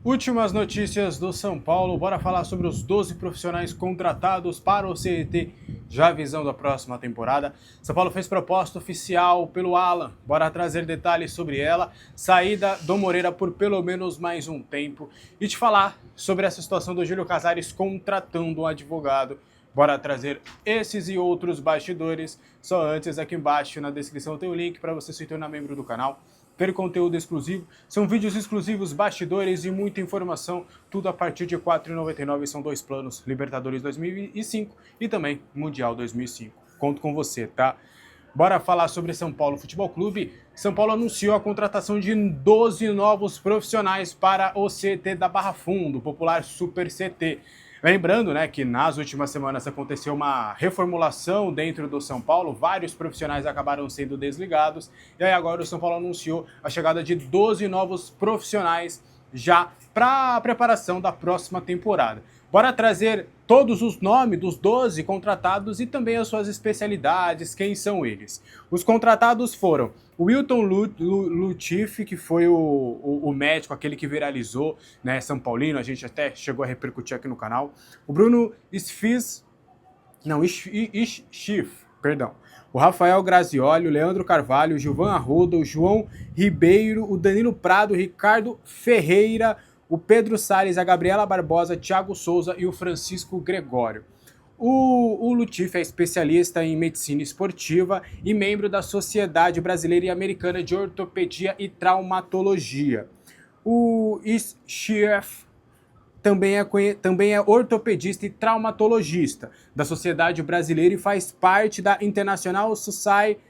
Últimas notícias do São Paulo, bora falar sobre os 12 profissionais contratados para o CET, já visando a próxima temporada. São Paulo fez proposta oficial pelo Alan, bora trazer detalhes sobre ela, saída do Moreira por pelo menos mais um tempo e te falar sobre essa situação do Júlio Casares contratando um advogado. Bora trazer esses e outros bastidores. Só antes, aqui embaixo na descrição tem o link para você se tornar membro do canal, ter conteúdo exclusivo, são vídeos exclusivos, bastidores e muita informação, tudo a partir de R$ 4,99, são dois planos, Libertadores 2005 e também Mundial 2005. Conto com você, tá? Bora falar sobre São Paulo Futebol Clube. São Paulo anunciou a contratação de 12 novos profissionais para o CT da Barra Funda, o popular Super CT. Lembrando, né, que nas últimas semanas aconteceu uma reformulação dentro do São Paulo, vários profissionais acabaram sendo desligados, e aí agora o São Paulo anunciou a chegada de 12 novos profissionais já para a preparação da próxima temporada. Bora trazer todos os nomes dos 12 contratados e também as suas especialidades, quem são eles. Os contratados foram o Wilton Lutif, que foi o médico, aquele que viralizou, né, São Paulino, a gente até chegou a repercutir aqui no canal. O Bruno Schiff, perdão. O Rafael Grazioli, o Leandro Carvalho, o Gilvan Arruda, o João Ribeiro, o Danilo Prado, o Ricardo Ferreira, o Pedro Salles, a Gabriela Barbosa, Thiago Souza e o Francisco Gregório. O Lutif é especialista em medicina esportiva e membro da Sociedade Brasileira e Americana de Ortopedia e Traumatologia. O Schiff também é ortopedista e traumatologista da Sociedade Brasileira e faz parte da International Society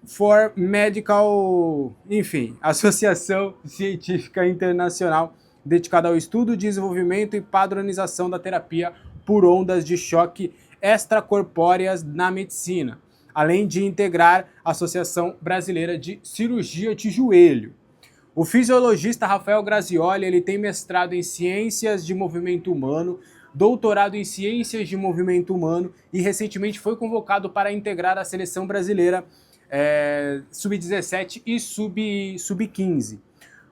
for Medical, enfim, Associação Científica Internacional dedicada ao estudo, desenvolvimento e padronização da terapia por ondas de choque extracorpóreas na medicina, além de integrar a Associação Brasileira de Cirurgia de Joelho. O fisiologista Rafael Grazioli, ele tem mestrado em Ciências de Movimento Humano, doutorado em Ciências de Movimento Humano e recentemente foi convocado para integrar a seleção brasileira sub-17 e sub-15.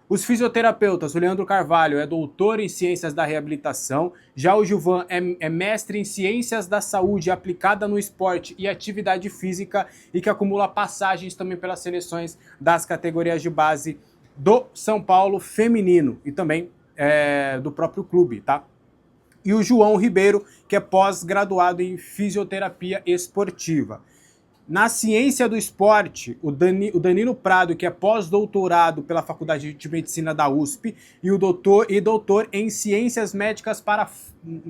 Os fisioterapeutas, o Leandro Carvalho é doutor em Ciências da Reabilitação, já o Gilvan é mestre em Ciências da Saúde aplicada no esporte e atividade física e que acumula passagens também pelas seleções das categorias de base do São Paulo feminino e também do próprio clube, tá? E o João Ribeiro, que é pós-graduado em Fisioterapia Esportiva. Na ciência do esporte, o Danilo Prado, que é pós-doutorado pela Faculdade de Medicina da USP, e o doutor em Ciências Médicas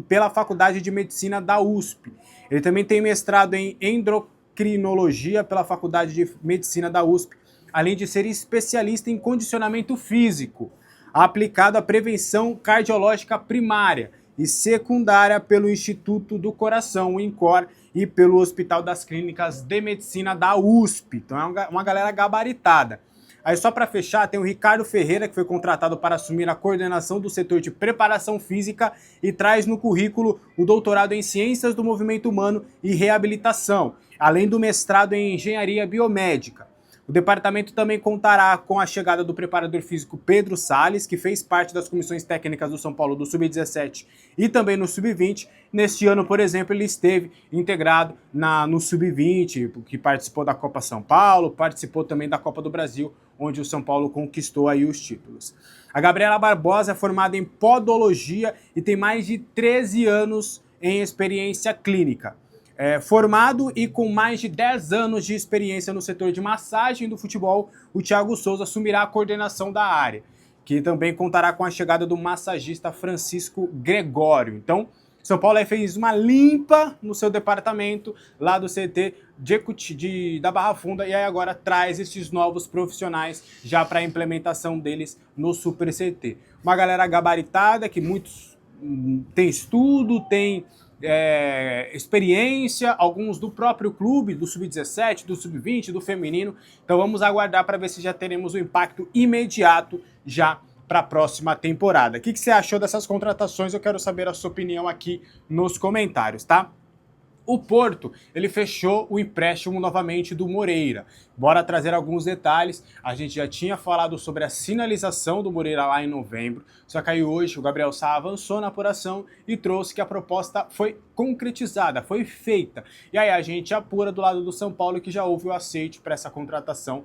pela Faculdade de Medicina da USP. Ele também tem mestrado em Endocrinologia pela Faculdade de Medicina da USP, além de ser especialista em condicionamento físico, aplicado à prevenção cardiológica primária e secundária pelo Instituto do Coração, o INCOR, e pelo Hospital das Clínicas de Medicina da USP. Então é uma galera gabaritada. Aí só para fechar, tem o Ricardo Ferreira, que foi contratado para assumir a coordenação do setor de preparação física e traz no currículo o doutorado em Ciências do Movimento Humano e Reabilitação, além do mestrado em Engenharia Biomédica. O departamento também contará com a chegada do preparador físico Pedro Salles, que fez parte das comissões técnicas do São Paulo do Sub-17 e também no Sub-20. Neste ano, por exemplo, ele esteve integrado no Sub-20, que participou da Copa São Paulo, participou também da Copa do Brasil, onde o São Paulo conquistou aí os títulos. A Gabriela Barbosa é formada em podologia e tem mais de 13 anos em experiência clínica. Formado e com mais de 10 anos de experiência no setor de massagem do futebol, o Thiago Souza assumirá a coordenação da área, que também contará com a chegada do massagista Francisco Gregório. Então, São Paulo fez uma limpa no seu departamento, lá do CT da Barra Funda, e aí agora traz esses novos profissionais já para a implementação deles no Super CT. Uma galera gabaritada, que muitos tem estudo, tem experiência, alguns do próprio clube, do Sub-17, do Sub-20, do feminino. Então vamos aguardar para ver se já teremos um impacto imediato já para a próxima temporada. O que você achou dessas contratações? Eu quero saber a sua opinião aqui nos comentários, tá? O Porto, ele fechou o empréstimo novamente do Moreira. Bora trazer alguns detalhes. A gente já tinha falado sobre a sinalização do Moreira lá em novembro, só que aí hoje o Gabriel Sá avançou na apuração e trouxe que a proposta foi concretizada, foi feita. E aí a gente apura do lado do São Paulo que já houve o aceite para essa contratação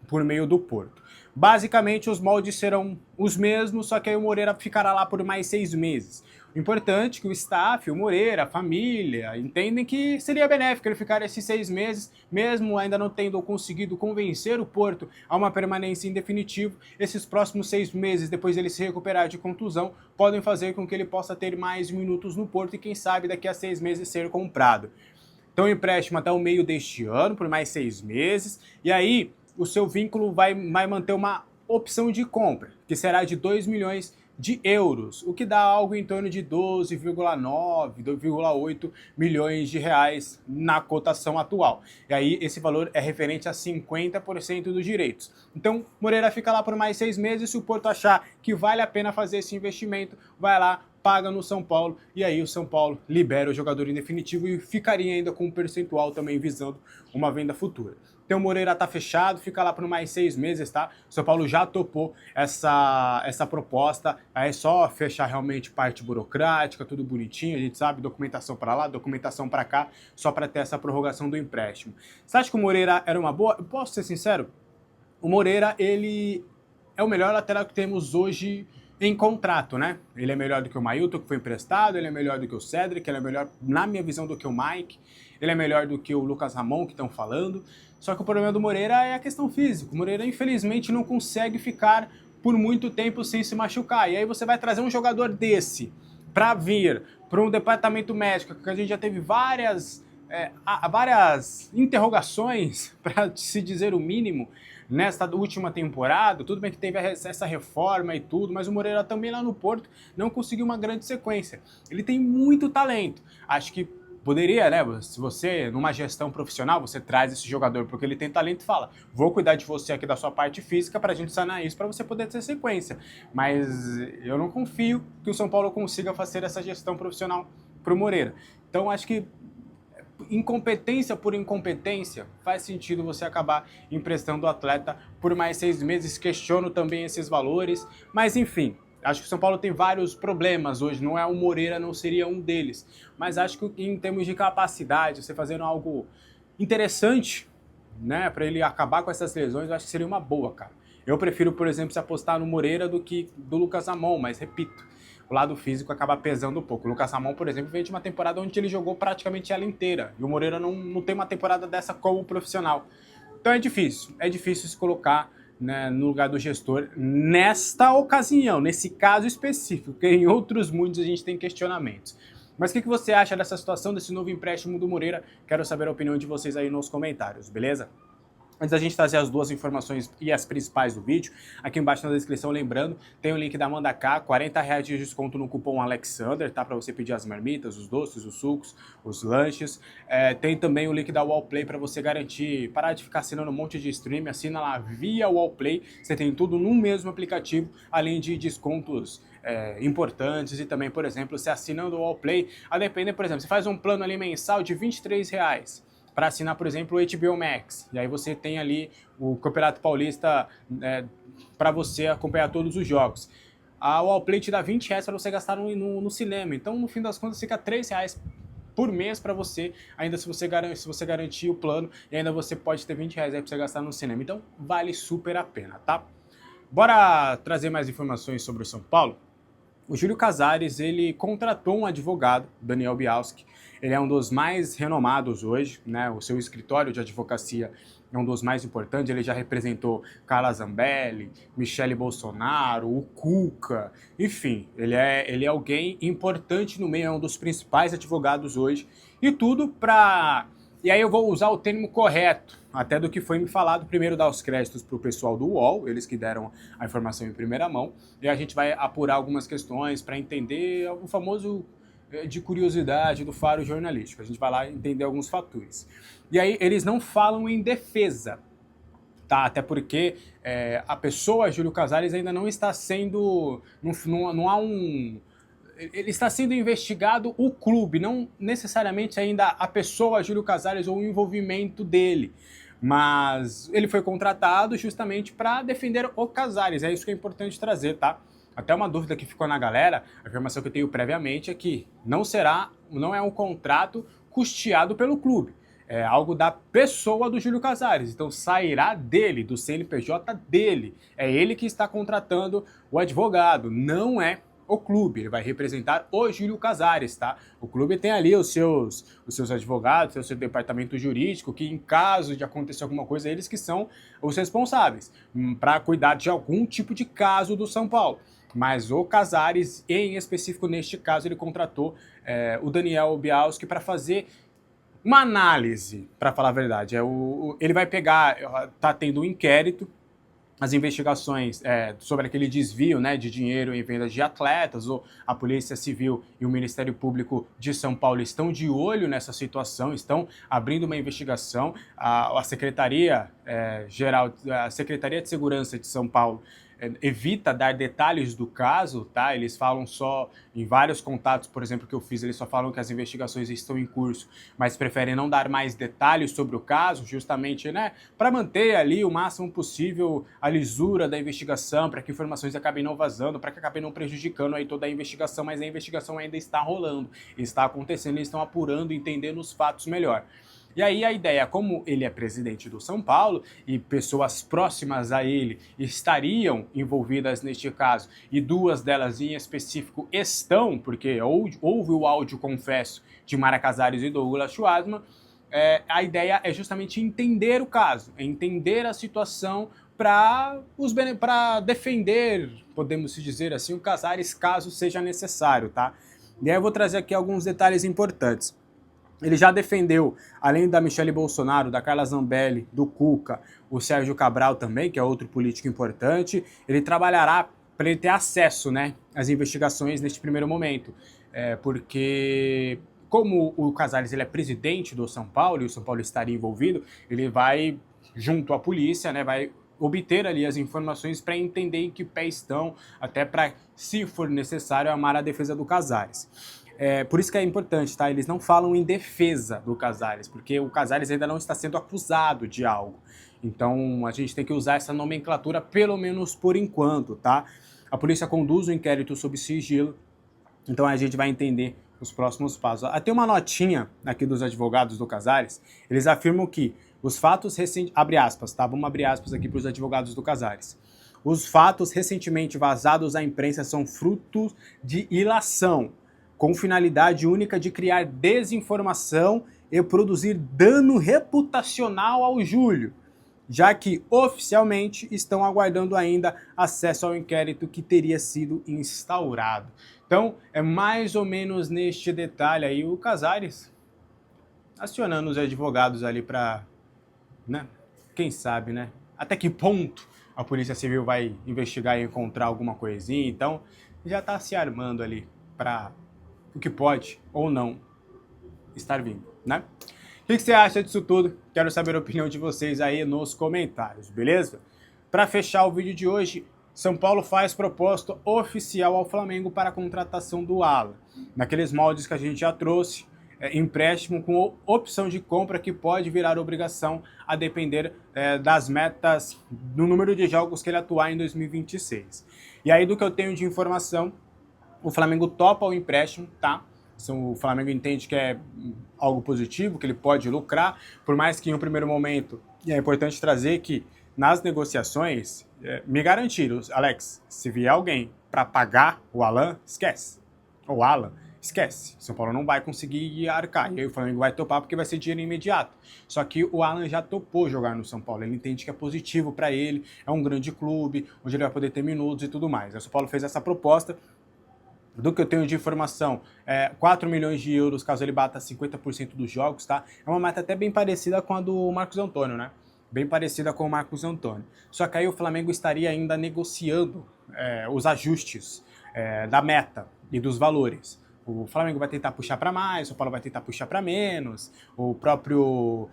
por meio do Porto. Basicamente, os moldes serão os mesmos, só que aí o Moreira ficará lá por mais 6 meses. O importante é que o staff, o Moreira, a família, entendem que seria benéfico ele ficar esses 6 meses, mesmo ainda não tendo conseguido convencer o Porto a uma permanência em definitivo. Esses próximos 6 meses, depois ele se recuperar de contusão, podem fazer com que ele possa ter mais minutos no Porto e quem sabe daqui a 6 meses ser comprado. Então empréstimo até o meio deste ano, por mais 6 meses, e aí o seu vínculo vai manter uma opção de compra, que será de 2 milhões de euros, o que dá algo em torno de 12,9, 2,8 milhões de reais na cotação atual. E aí esse valor é referente a 50% dos direitos. Então Moreira fica lá por mais 6 meses, se o Porto achar que vale a pena fazer esse investimento, vai lá, paga no São Paulo, e aí o São Paulo libera o jogador em definitivo e ficaria ainda com um percentual também visando uma venda futura. Então o Moreira tá fechado, fica lá por mais 6 meses, tá? O São Paulo já topou essa proposta, aí é só fechar realmente parte burocrática, tudo bonitinho, a gente sabe, documentação para lá, documentação para cá, só para ter essa prorrogação do empréstimo. Você acha que o Moreira era uma boa? Eu posso ser sincero? O Moreira, ele é o melhor lateral que temos hoje em contrato, né? Ele é melhor do que o Mailton, que foi emprestado, ele é melhor do que o Cedric, ele é melhor, na minha visão, do que o Mike, ele é melhor do que o Lucas Ramon, que estão falando. Só que o problema do Moreira é a questão física. O Moreira, infelizmente, não consegue ficar por muito tempo sem se machucar. E aí você vai trazer um jogador desse para vir para um departamento médico, que a gente já teve várias interrogações, para se dizer o mínimo, nesta última temporada. Tudo bem que teve essa reforma e tudo, mas o Moreira também lá no Porto não conseguiu uma grande sequência. Ele tem muito talento. Acho que poderia, né? Se você, numa gestão profissional, você traz esse jogador porque ele tem talento e fala, vou cuidar de você aqui da sua parte física para a gente sanar isso, para você poder ter sequência. Mas eu não confio que o São Paulo consiga fazer essa gestão profissional para o Moreira. Então acho que incompetência por incompetência, faz sentido você acabar emprestando o atleta por mais 6 meses. Questiono também esses valores, mas enfim, acho que o São Paulo tem vários problemas hoje, não é o Moreira, não seria um deles, mas acho que em termos de capacidade, você fazendo algo interessante, né, para ele acabar com essas lesões, eu acho que seria uma boa, cara. Eu prefiro, por exemplo, se apostar no Moreira do que do Lucas Ramon, mas repito, o lado físico acaba pesando um pouco. O Lucas Ramon, por exemplo, veio de uma temporada onde ele jogou praticamente ela inteira. E o Moreira não tem uma temporada dessa como profissional. Então é difícil se colocar, né, no lugar do gestor nesta ocasião, nesse caso específico, porque em outros muitos a gente tem questionamentos. Mas o que você acha dessa situação, desse novo empréstimo do Moreira? Quero saber a opinião de vocês aí nos comentários, beleza? Antes da gente trazer as duas informações e as principais do vídeo, aqui embaixo na descrição, lembrando, tem o link da Mandaká, R$ 40 de desconto no cupom Alexander, tá? Para você pedir as marmitas, os doces, os sucos, os lanches. Tem também o link da Wallplay para você garantir, parar de ficar assinando um monte de stream, assina lá via Wallplay, você tem tudo no mesmo aplicativo, além de descontos importantes e também, por exemplo, você assinando o Wallplay, a depender, por exemplo, você faz um plano ali mensal de R$ 23, para assinar, por exemplo, o HBO Max. E aí você tem ali o Campeonato Paulista para você acompanhar todos os jogos. A Wallplay te dá R$ 20 para você gastar no cinema. Então, no fim das contas, fica R$ 3 por mês para você, ainda se você garantir o plano, e ainda você pode ter R$ 20 aí para você gastar no cinema. Então, vale super a pena, tá? Bora trazer mais informações sobre o São Paulo? O Júlio Casares, ele contratou um advogado, Daniel Bialski. Ele é um dos mais renomados hoje, né? O seu escritório de advocacia é um dos mais importantes. Ele já representou Carla Zambelli, Michele Bolsonaro, o Cuca, enfim, ele é alguém importante no meio, é um dos principais advogados hoje. E tudo para... E aí eu vou usar o termo correto, até do que foi me falado. Primeiro dar os créditos para o pessoal do UOL, eles que deram a informação em primeira mão, e a gente vai apurar algumas questões para entender o famoso de curiosidade do faro jornalístico. A gente vai lá entender alguns fatores. E aí eles não falam em defesa, tá? Até porque a pessoa, Júlio Casares, ainda não está sendo... Não há um... ele está sendo investigado o clube, não necessariamente ainda a pessoa Júlio Casares ou o envolvimento dele. Mas ele foi contratado justamente para defender o Casares, é isso que é importante trazer, tá? Até uma dúvida que ficou na galera, a informação que eu tenho previamente é que não é um contrato custeado pelo clube. É algo da pessoa do Júlio Casares, então sairá dele, do CNPJ dele. É ele que está contratando o advogado, não é o clube, ele vai representar o Júlio Casares, tá? O clube tem ali os seus advogados, o seu departamento jurídico, que em caso de acontecer alguma coisa, eles que são os responsáveis para cuidar de algum tipo de caso do São Paulo. Mas o Casares, em específico neste caso, ele contratou o Daniel Bialski para fazer uma análise, para falar a verdade. Ele vai pegar, tá tendo um inquérito, as investigações sobre aquele desvio, né, de dinheiro em vendas de atletas, a Polícia Civil e o Ministério Público de São Paulo estão de olho nessa situação, estão abrindo uma investigação. A Secretaria Geral, a Secretaria de Segurança de São Paulo evita dar detalhes do caso, tá? Eles falam só, em vários contatos, por exemplo, que eu fiz, eles só falam que as investigações estão em curso, mas preferem não dar mais detalhes sobre o caso, justamente, né, para manter ali o máximo possível a lisura da investigação, para que informações acabem não vazando, para que acabem não prejudicando aí toda a investigação, mas a investigação ainda está rolando, está acontecendo, eles estão apurando, entendendo os fatos melhor. E aí a ideia, como ele é presidente do São Paulo e pessoas próximas a ele estariam envolvidas neste caso, e duas delas em específico estão, porque houve o áudio confesso de Mara Casares e Douglas Schwartzman, a ideia é justamente entender o caso, entender a situação para defender, podemos dizer assim, o Casares caso seja necessário, tá? E aí eu vou trazer aqui alguns detalhes importantes. Ele já defendeu, além da Michele Bolsonaro, da Carla Zambelli, do Cuca, o Sérgio Cabral também, que é outro político importante. Ele trabalhará para ele ter acesso, né, às investigações neste primeiro momento. Porque, como o Casares ele é presidente do São Paulo e o São Paulo estaria envolvido, ele vai, junto à polícia, né, vai obter ali as informações para entender em que pé estão, até para, se for necessário, amar a defesa do Casares. Por isso que é importante, tá? Eles não falam em defesa do Casares, porque o Casares ainda não está sendo acusado de algo. Então a gente tem que usar essa nomenclatura pelo menos por enquanto, tá? A polícia conduz o inquérito sob sigilo, então a gente vai entender os próximos passos. Tem uma notinha aqui dos advogados do Casares, eles afirmam que os fatos recentes... Abre aspas, tá? Vamos abrir aspas aqui para os advogados do Casares. Os fatos recentemente vazados à imprensa são frutos de ilação, com finalidade única de criar desinformação e produzir dano reputacional ao Júlio, já que oficialmente estão aguardando ainda acesso ao inquérito que teria sido instaurado. Então, é mais ou menos neste detalhe aí o Casares acionando os advogados ali para, né, quem sabe, né, até que ponto a Polícia Civil vai investigar e encontrar alguma coisinha. Então, já está se armando ali para o que pode ou não estar vindo, né? O que você acha disso tudo? Quero saber a opinião de vocês aí nos comentários, beleza? Para fechar o vídeo de hoje, São Paulo faz proposta oficial ao Flamengo para a contratação do Alan. Naqueles moldes que a gente já trouxe, empréstimo com opção de compra que pode virar obrigação a depender das metas, do número de jogos que ele atuar em 2026. E aí, do que eu tenho de informação, o Flamengo topa o empréstimo, tá? O Flamengo entende que é algo positivo, que ele pode lucrar, por mais que em um primeiro momento, e é importante trazer que nas negociações, me garantiram, Alex, se vier alguém para pagar o Alan, esquece. O Alan, esquece. São Paulo não vai conseguir arcar, e aí o Flamengo vai topar porque vai ser dinheiro imediato. Só que o Alan já topou jogar no São Paulo, ele entende que é positivo para ele, é um grande clube, onde ele vai poder ter minutos e tudo mais. O São Paulo fez essa proposta. Do que eu tenho de informação, 4 milhões de euros caso ele bata 50% dos jogos, tá? É uma meta até bem parecida com a do Marcos Antônio, né? Bem parecida com o Marcos Antônio. Só que aí o Flamengo estaria ainda negociando os ajustes da meta e dos valores. O Flamengo vai tentar puxar para mais, o Paulo vai tentar puxar para menos, o próprio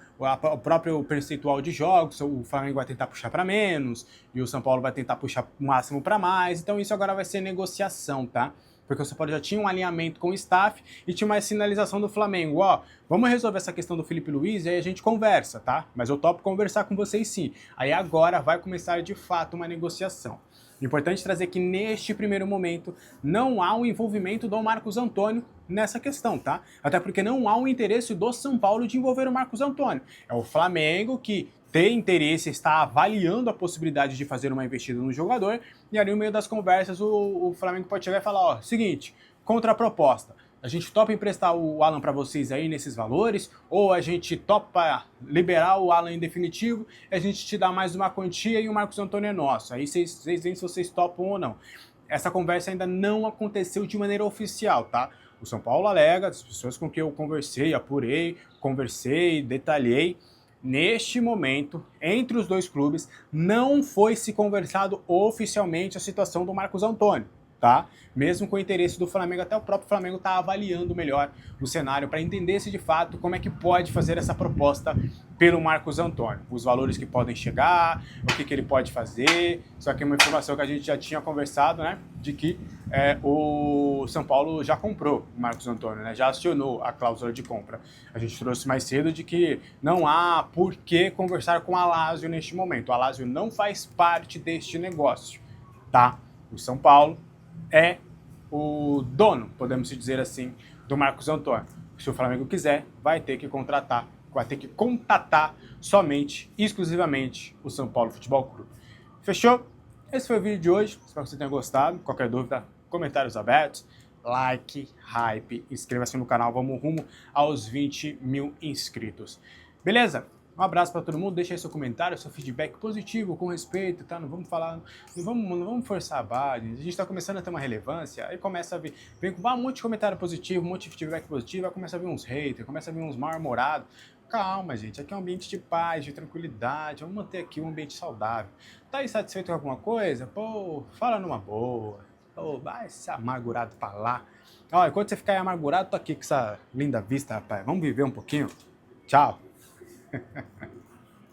percentual de jogos, o Flamengo vai tentar puxar para menos, e o São Paulo vai tentar puxar o máximo para mais. Então isso agora vai ser negociação, tá? porque o São Paulo já tinha um alinhamento com o staff e tinha uma sinalização do Flamengo, ó, vamos resolver essa questão do Felipe Luiz e aí a gente conversa, tá? Mas eu topo conversar com vocês sim. Aí agora vai começar de fato uma negociação. Importante trazer que neste primeiro momento não há um envolvimento do Marcos Antônio nessa questão, tá? Até porque não há um interesse do São Paulo de envolver o Marcos Antônio. É o Flamengo que tem interesse, está avaliando a possibilidade de fazer uma investida no jogador, e ali no meio das conversas o Flamengo pode chegar e falar, ó, seguinte, contraproposta, a gente topa emprestar o Alan para vocês aí nesses valores, ou a gente topa liberar o Alan em definitivo, e a gente te dá mais uma quantia e o Marcos Antônio é nosso. Aí vocês veem se vocês topam ou não. Essa conversa ainda não aconteceu de maneira oficial, tá? O São Paulo alega, as pessoas com quem eu conversei, apurei, conversei, detalhei, neste momento, entre os dois clubes, não foi se conversado oficialmente a situação do Marcos Antônio, tá? Mesmo com o interesse do Flamengo, até o próprio Flamengo está avaliando melhor o cenário para entender se de fato como é que pode fazer essa proposta pelo Marcos Antônio. Os valores que podem chegar, o que ele pode fazer, só que é uma informação que a gente já tinha conversado, né? De que o São Paulo já comprou o Marcos Antônio, né? Já acionou a cláusula de compra. A gente trouxe mais cedo de que não há por que conversar com a Lazio neste momento. A Lazio não faz parte deste negócio, tá? O São Paulo é o dono, podemos dizer assim, do Marcos Antônio. Se o Flamengo quiser, vai ter que contratar, vai ter que contatar somente, exclusivamente, o São Paulo Futebol Clube. Fechou? Esse foi o vídeo de hoje, espero que você tenha gostado. Qualquer dúvida, comentários abertos, like, hype, inscreva-se no canal, vamos rumo aos 20 mil inscritos. Beleza? Um abraço para todo mundo, deixa aí seu comentário, seu feedback positivo, com respeito, tá? Não vamos falar, não vamos forçar a barra, a gente está começando a ter uma relevância, aí começa a vir, vem com um monte de comentário positivo, um monte de feedback positivo, aí começa a vir uns haters, começa a vir uns mal-humorados. Calma, gente, aqui é um ambiente de paz, de tranquilidade, vamos manter aqui um ambiente saudável. Tá insatisfeito com alguma coisa? Pô, fala numa boa. Pô, vai se amargurado pra lá. Ó, enquanto você ficar aí amargurado, tô aqui com essa linda vista, rapaz. Vamos viver um pouquinho? Tchau.